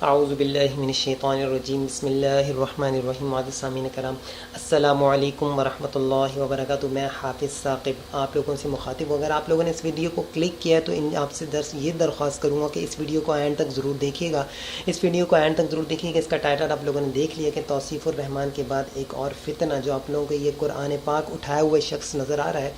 اعوذ باللہ من الشیطان الرجیم بسم اللہ الرحمن الرحیم معزز سامعین کرام السلام علیکم ورحمۃ اللہ وبرکاتہ۔ میں حافظ ثاقب آپ لوگوں سے مخاطب ہوں۔ اگر آپ لوگوں نے اس ویڈیو کو کلک کیا ہے تو آپ سے یہ درخواست کروں گا کہ اس ویڈیو کو اینڈ تک ضرور دیکھیے گا۔ اس ویڈیو کو اینڈ تک ضرور دیکھیے گا۔ اس کا ٹائٹل آپ لوگوں نے دیکھ لیا کہ توصیف الرحمن کے بعد ایک اور فتنہ جو آپ لوگوں کو یہ قرآن پاک اٹھائے ہوئے شخص نظر آ رہا ہے،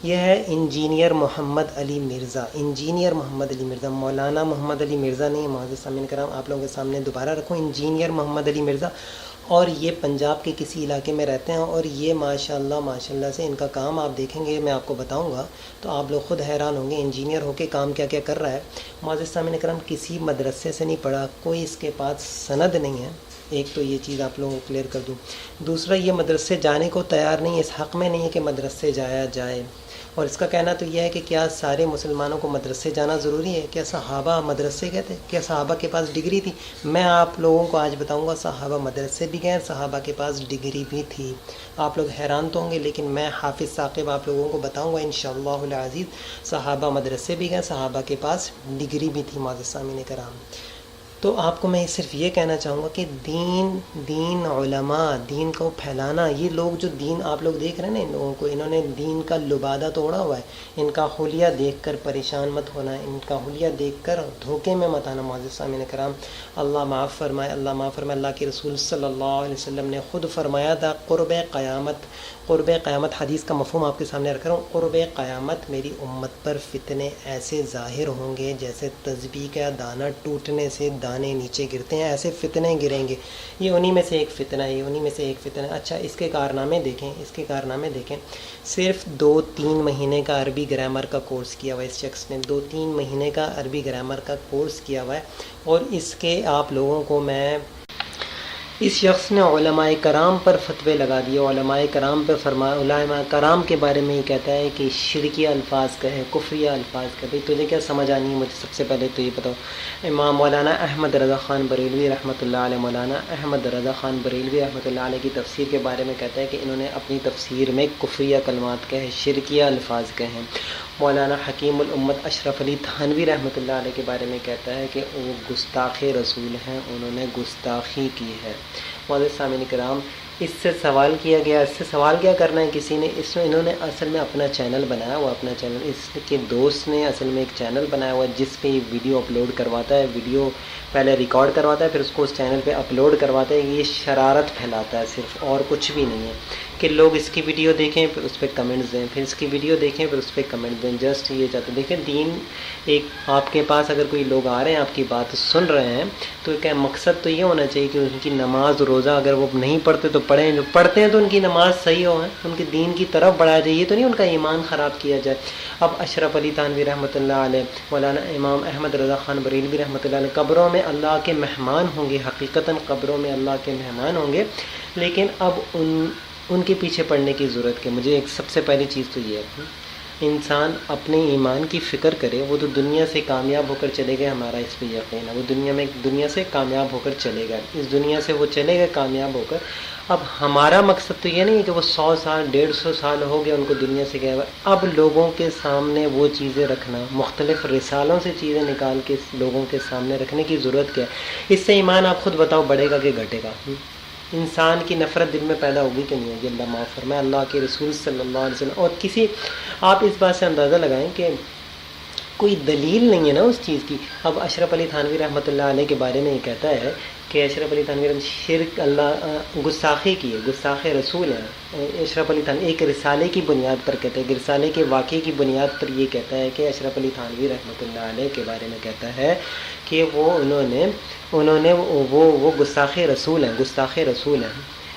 یہ ہے انجینئر محمد علی مرزا۔ انجینئر محمد علی مرزا، مولانا محمد علی مرزا نہیں ہے معزز سامعین کرام، آپ لوگوں کے سامنے دوبارہ رکھوں انجینئر محمد علی مرزا۔ اور یہ پنجاب کے کسی علاقے میں رہتے ہیں، اور یہ ماشاءاللہ سے ان کا کام آپ دیکھیں گے، میں آپ کو بتاؤں گا تو آپ لوگ خود حیران ہوں گے انجینئر ہو کے کام کیا کیا کر رہا ہے۔ معزز سامعین کرام، کسی مدرسے سے نہیں پڑھا، کوئی اس کے پاس سند نہیں ہے، ایک تو یہ چیز آپ لوگوں کو کلیئر کر دوں۔ دوسرا، یہ مدرسے جانے کو تیار نہیں ہے، اس حق میں نہیں ہے کہ مدرسے جایا جائے۔ اور اس کا کہنا تو یہ ہے کہ کیا سارے مسلمانوں کو مدرسے جانا ضروری ہے؟ کیا صحابہ مدرسے گئے تھے؟ کیا صحابہ کے پاس ڈگری تھی؟ میں آپ لوگوں کو آج بتاؤں گا صحابہ مدرسے بھی گئے، صحابہ کے پاس ڈگری بھی تھی۔ آپ لوگ حیران تو ہوں گے، لیکن میں حافظ ثاقب آپ لوگوں کو بتاؤں گا انشاءاللہ العزیز، صحابہ مدرسے بھی گئے، صحابہ کے پاس ڈگری بھی تھی معزز سامعین کرام۔ تو آپ کو میں صرف یہ کہنا چاہوں گا کہ دین علماء، دین کو پھیلانا، یہ لوگ جو دین آپ لوگ دیکھ رہے ہیں نا، ان لوگوں کو، انہوں نے دین کا لبادہ توڑا ہوا ہے۔ ان کا حلیہ دیکھ کر پریشان مت ہونا، ان کا حلیہ دیکھ کر دھوکے میں مت آنا معزز سامعین کرام۔ اللہ معاف فرمائے، اللہ معاف فرمائے۔ اللہ کے رسول صلی اللہ علیہ وسلم نے خود فرمایا تھا قرب قیامت حدیث کا مفہوم آپ کے سامنے رکھ رہا ہوں۔ قرب قیامت میری امت پر فتنے ایسے ظاہر ہوں گے جیسے تسبیح کا دانہ ٹوٹنے سے دانے نیچے گرتے ہیں، ایسے فتنے گریں گے۔ یہ انہی میں سے ایک فتنہ ہے، یہ انہی میں سے ایک فتنہ ہے۔ اچھا، اس کے کارنامے دیکھیں، صرف 2-3 مہینے کا عربی گرامر کا کورس کیا ہوا ہے اس شخص نے، 2-3 مہینے کا عربی گرامر کا کورس کیا ہوا ہے۔ اور اس کے آپ لوگوں کو اس شخص نے علماء کرام پر فتوے لگا دیے، علماء کرام کے بارے میں یہ کہتا ہے کہ شرکیہ الفاظ کہے، کفریہ الفاظ کہے۔ بھئی تجھے کیا سمجھ آنی ہے؟ مجھے سب سے پہلے تو یہ بتاؤ۔ امام مولانا احمد رضا خان بریلوی رحمۃ اللہ علیہ، مولانا احمد رضا خان بریلوی رحمۃ اللہ علیہ کی تفسیر کے بارے میں کہتا ہے کہ انہوں نے اپنی تفسیر میں کفریہ کلمات کہے، شرکیہ الفاظ کہیں۔ مولانا حکیم الامت اشرف علی تھانوی رحمۃ اللہ علیہ کے بارے میں کہتا ہے کہ وہ گستاخ رسول ہیں، انہوں نے گستاخی کی ہے۔ معزز سامعین کرام، اس سے سوال کیا کرنا ہے کسی نے؟ انہوں نے اصل میں اپنا چینل بنایا ہوا، اپنا چینل، اس کے دوست نے اصل میں ایک چینل بنایا ہوا ہے جس پہ یہ ویڈیو اپلوڈ کرواتا ہے، ویڈیو پہلے ریکارڈ کرواتا ہے، پھر اس کو اس چینل پہ اپلوڈ کرواتا ہے۔ یہ شرارت پھیلاتا ہے صرف، اور کچھ بھی نہیں ہے کہ لوگ اس کی ویڈیو دیکھیں پھر اس پہ کمنٹس دیں، پھر اس کی ویڈیو دیکھیں پھر اس پہ کمنٹ دیں، جسٹ یہ چاہتے ہیں۔ دیکھیں، دین ایک آپ کے پاس اگر کوئی لوگ آ رہے ہیں، آپ کی بات سن رہے ہیں، تو کیا مقصد تو یہ ہونا چاہیے کہ ان کی نماز روزہ اگر وہ نہیں پڑھتے تو پڑھیں، جو پڑھتے ہیں تو ان کی نماز صحیح ہو، ان کے دین کی طرف بڑھایا جائے، یہ تو نہیں ان کا ایمان خراب کیا جائے۔ اب اشرف علی تھانوی رحمۃ اللہ علیہ، مولانا امام احمد رضا خان بریلوی رحمۃ اللہ علیہ قبروں میں اللہ کے مہمان ہوں گے، حقیقتاً قبروں میں اللہ کے مہمان ہوں گے، لیکن اب ان کے پیچھے پڑنے کی ضرورت ہے۔ مجھے ایک سب سے پہلی چیز تو یہ ہے، انسان اپنے ایمان کی فکر کرے، وہ تو دنیا سے کامیاب ہو کر چلے گئے، ہمارا اس پہ یقین ہے، وہ دنیا سے کامیاب ہو کر چلے گا، اس دنیا سے وہ چلے گئے کامیاب ہو کر۔ اب ہمارا مقصد تو یہ نہیں ہے کہ وہ 100 سال 150 سال ہو گیا ان کو دنیا سے گئے ہوئے، اب لوگوں کے سامنے وہ چیزیں رکھنا، مختلف رسالوں سے چیزیں نکال کے لوگوں کے سامنے رکھنے کی ضرورت کیا ہے؟ اس سے ایمان آپ خود بتاؤ بڑھے گا کہ گھٹے گا؟ انسان کی نفرت دل میں پیدا ہوگی کہ نہیں ہوگی؟ اللہ معاف فرمائے، اللہ کے رسول صلی اللہ علیہ وسلم۔ اور آپ اس بات سے اندازہ لگائیں کہ کوئی دلیل نہیں ہے نا اس چیز کی۔ اب اشرف علی تھانوی رحمۃ اللہ علیہ کے بارے میں یہ کہتا ہے کہ اشرف علی تھانوی شرک گستاخی کی ہے، گستاخ رسول ہے۔ اشرف علی تھانوی ایک رسالے کی بنیاد پر کہتے ہیں، رسالے کے واقعے کی بنیاد پر یہ کہتا ہے کہ اشرف علی تھانوی رحمۃ اللہ علیہ کے بارے میں کہتا ہے کہ وہ گستاخ رسول ہیں۔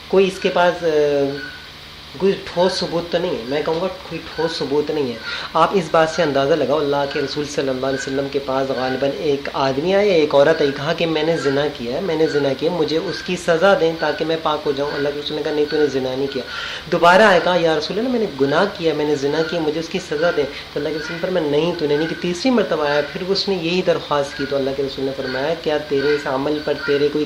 کوئی اس کے پاس کوئی ٹھوس ثبوت تو نہیں ہے، میں کہوں گا کوئی ٹھوس ثبوت نہیں ہے۔ آپ اس بات سے اندازہ لگاؤ، اللہ کے رسول صلی اللہ علیہ وسلم کے پاس غالباً ایک آدمی آیا، ایک عورت آئی، کہا کہ میں نے زنا کیا، مجھے اس کی سزا دیں تاکہ میں پاک ہو جاؤں۔ اللہ کے رسول نے کہا نہیں، تو نے زنا نہیں کیا۔ دوبارہ آئے، کہا یا رسول اللہ میں نے گناہ کیا، میں نے زنا کیا، مجھے اس کی سزا دیں۔ تو اللہ کے رسول نے فرمایا نہیں، تو نے نہیں کی۔ تیسری مرتبہ آیا، پھر اس نے یہی درخواست کی، تو اللہ کے رسول نے فرمایا کیا تیرے اس عمل پر تیرے کوئی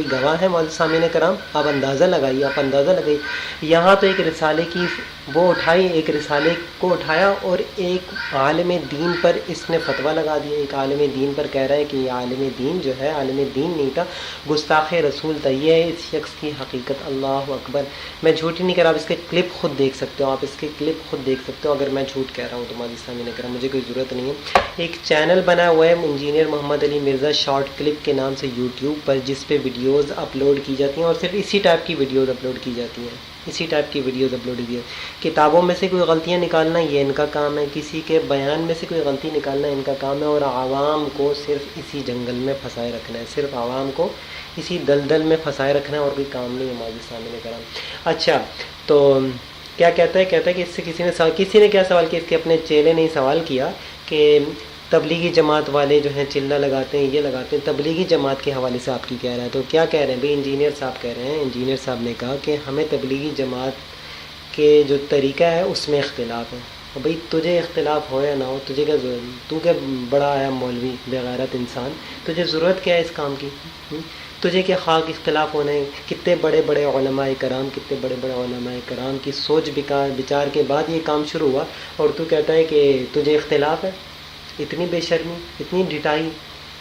گواہ ہیں؟ معزز سامعین کرام، آپ اندازہ لگائیے، اندازہ لگائی. یہاں تو ایک رسالے کی وہ اٹھائی، ایک رسالے کو اٹھایا اور ایک عالم دین پر اس نے فتویٰ لگا دیا. ایک عالم دین پر کہہ رہا ہے کہ یہ عالم دین جو ہے عالم دین نہیں تھا، گستاخ رسول تھا. یہ ہے اس شخص کی حقیقت. اللہ اکبر. میں جھوٹ ہی نہیں کہہ رہا، آپ اس کے کلپ خود دیکھ سکتے ہو، آپ اس کے کلپ خود دیکھ سکتے ہو. اگر میں جھوٹ کہہ رہا ہوں تو ماجد سامنے کرا، مجھے کوئی ضرورت نہیں ہے. ایک چینل بنا ہوا ہے انجینئر محمد علی مرزا شارٹ کلپ کے نام سے یوٹیوب پر، جس پہ ویڈیوز اپلوڈ کی جاتی ہیں اور صرف اسی ٹائپ کی ویڈیوز اپلوڈ کی جاتی ہیں. اسی ٹائپ کی ویڈیوز اپلوڈ کی ہیں. کتابوں میں سے کوئی غلطیاں نکالنا یہ ان کا کام ہے، کسی کے بیان میں سے کوئی غلطی نکالنا ان کا کام ہے، اور عوام کو صرف اسی جنگل میں پھنسائے رکھنا ہے، صرف عوام کو اسی دلدل میں پھنسائے رکھنا ہے، اور کوئی کام نہیں ہے. ماجد سامنے کرام. اچھا تو کیا کہتا ہے کہ اس سے کسی نے کیا سوال کیا، اس کے اپنے چیلے نے سوال کیا کہ تبلیغی جماعت والے جو ہیں چلہ لگاتے ہیں، یہ لگاتے ہیں، تبلیغی جماعت کے حوالے سے آپ کی کہہ رہا ہے. تو کیا کہہ رہے ہیں بھائی؟ انجینئر صاحب کہہ رہے ہیں، انجینئر صاحب نے کہا کہ ہمیں تبلیغی جماعت کے جو طریقہ ہے اس میں اختلاف ہے. بھائی تجھے اختلاف ہو یا نہ ہو، تجھے کیا ضرورت؟ تو کیا بڑا آیا مولوی بے غیرت انسان، تجھے ضرورت کیا ہے اس کام کی؟ تجھے کیا خاک اختلاف ہونے؟ کتنے بڑے بڑے علماء کرام، کتنے بڑے بڑے علماء کرام کی سوچ بچار کے بعد یہ کام شروع ہوا، اور تو کہتا ہے کہ تجھے اختلاف ہے؟ اتنی بے شرمی، اتنی ڈٹائی،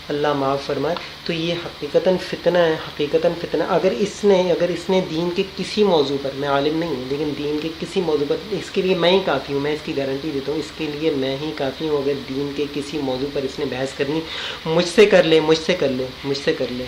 اللہ معاف فرمائے. تو یہ حقیقتاً فتنہ ہے، حقیقتاً فتنہ. اگر اس نے دین کے کسی موضوع پر، میں عالم نہیں ہوں لیکن دین کے کسی موضوع پر، اس کے لیے میں ہی کافی ہوں، میں اس کی گارنٹی دیتا ہوں، اس کے لیے میں ہی کافی ہوں. اگر دین کے کسی موضوع پر اس نے بحث کرنی، مجھ سے کر لے، مجھ سے کر لے، مجھ سے کر لے.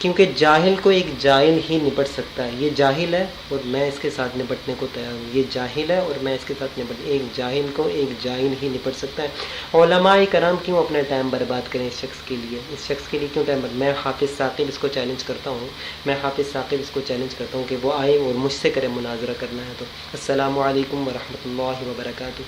کیونکہ جاہل کو ایک جاہل ہی نپٹ سکتا ہے. یہ جاہل ہے اور میں اس کے ساتھ نپٹنے کو تیار ہوں. یہ جاہل ہے اور میں اس کے ساتھ ایک جاہل کو ایک جاہل ہی نپٹ سکتا ہے. علماء کرام کیوں اپنا ٹائم برباد کریں اس شخص کے لیے؟ اس شخص کے لیے کیوں ٹائم برباد؟ میں حافظ ثاقب اس کو چیلنج کرتا ہوں، میں حافظ ثاقب اس کو چیلنج کرتا ہوں کہ وہ آئے اور مجھ سے کرے مناظرہ کرنا ہے تو. السلام علیکم ورحمۃ اللہ وبرکاتہ.